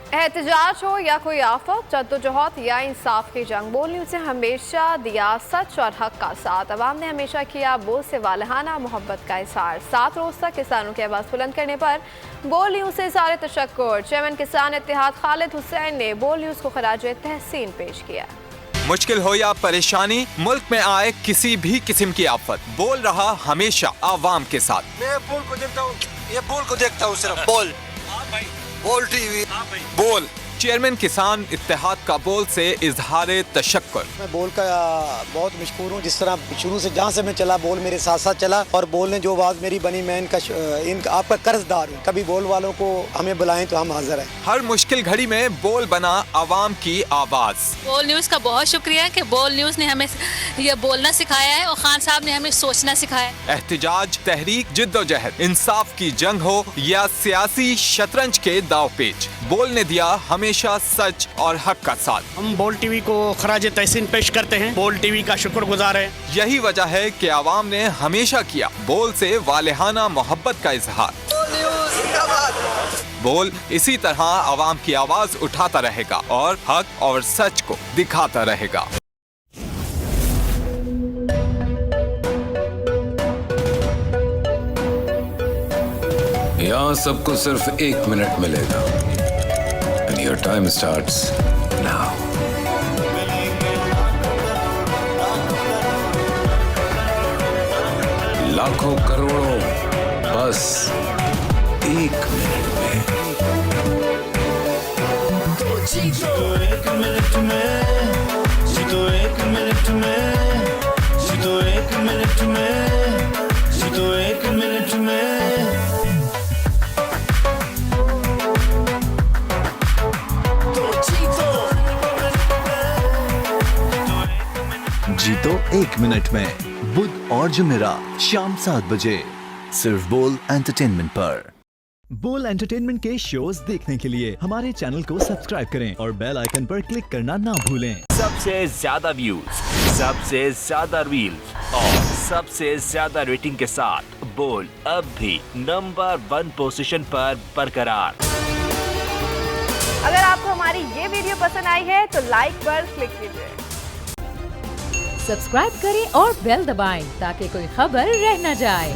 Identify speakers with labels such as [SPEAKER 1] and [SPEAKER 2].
[SPEAKER 1] एहतजाज हो या कोई आफत, जद्दोजहद या इंसाफ की जंग, बोल न्यूज़ ने हमेशा दिया सच और हक का साथ। अवाम ने हमेशा किया बोल से वालहाना मोहब्बत का इजहार। 7 रोज तक किसानों की आवाज़ बुलंद करने पर बोल न्यूज़ से इज़हार तशक्कुर। चेयरमैन किसान इत्तेहाद खालिद हुसैन ने बोल न्यूज़ को खराज तहसीन पेश किया।
[SPEAKER 2] मुश्किल हो या परेशानी, मुल्क में आए किसी भी किस्म की आफत, बोल रहा हमेशा आवाम के साथ।
[SPEAKER 3] मैं बोल को देखता हूँ, ये बोल को देखता हूँ सिर्फ बोल। बोल टीवी
[SPEAKER 2] बोल चेयरमैन किसान इत्तेहाद का बोल से इजहार तशक्कुर।
[SPEAKER 3] मैं बोल का बहुत मशहूर हूँ। जिस तरह शुरू से जहाँ से मैं चला, बोल मेरे साथ साथ चला और बोल ने जो आवाज़ मेरी बनी, मैं इनका आपका कर्जदार हूँ। कभी बोल वालों को हमें बुलाएं तो हम हाजिर हैं।
[SPEAKER 2] हर मुश्किल घड़ी में बोल बना आवाम की आवाज़।
[SPEAKER 4] बोल न्यूज़ का बहुत शुक्रिया कि बोल न्यूज़ ने हमें ये बोलना सिखाया है और खान साहब ने हमें सोचना सिखाया है।
[SPEAKER 2] एहतजाज, तहरीक, जिद्दोजहद, इंसाफ की जंग हो या सियासी शतरंज के दावपेच, बोल ने दिया हमेशा सच और हक का साथ।
[SPEAKER 5] हम बोल टीवी को खराज तहसीन पेश करते हैं। बोल टीवी का शुक्रगुजार है।
[SPEAKER 2] यही वजह है कि आवाम ने हमेशा किया बोल से वालेहाना मोहब्बत का इजहार। बोल इसी तरह आवाम की आवाज उठाता रहेगा और हक और सच को दिखाता रहेगा।
[SPEAKER 6] यहाँ सबको सिर्फ 1 मिनट मिलेगा। And your time starts now. लाखों करोड़ों बस 1 मिनट में।
[SPEAKER 7] जीतो 1 मिनट में, जीतो 1 मिनट में, जीतो 1 मिनट में, जीतो 1 मिनट में।
[SPEAKER 8] जीतो 1 मिनट में, बुध और जुमेरात शाम 7 बजे सिर्फ बोल एंटरटेनमेंट पर। बोल एंटरटेनमेंट के शोज देखने के लिए हमारे चैनल को सब्सक्राइब करें और बेल आइकन पर क्लिक करना ना भूलें।
[SPEAKER 9] सबसे ज्यादा व्यूज, सबसे ज्यादा रील्स और सबसे ज्यादा रेटिंग के साथ बोल अब भी नंबर 1 पोजीशन पर बरकरार।
[SPEAKER 1] अगर आपको हमारी ये वीडियो पसंद आई है तो लाइक पर क्लिक कीजिए,
[SPEAKER 10] सब्सक्राइब करें और बेल दबाएं ताकि कोई खबर रह न जाए।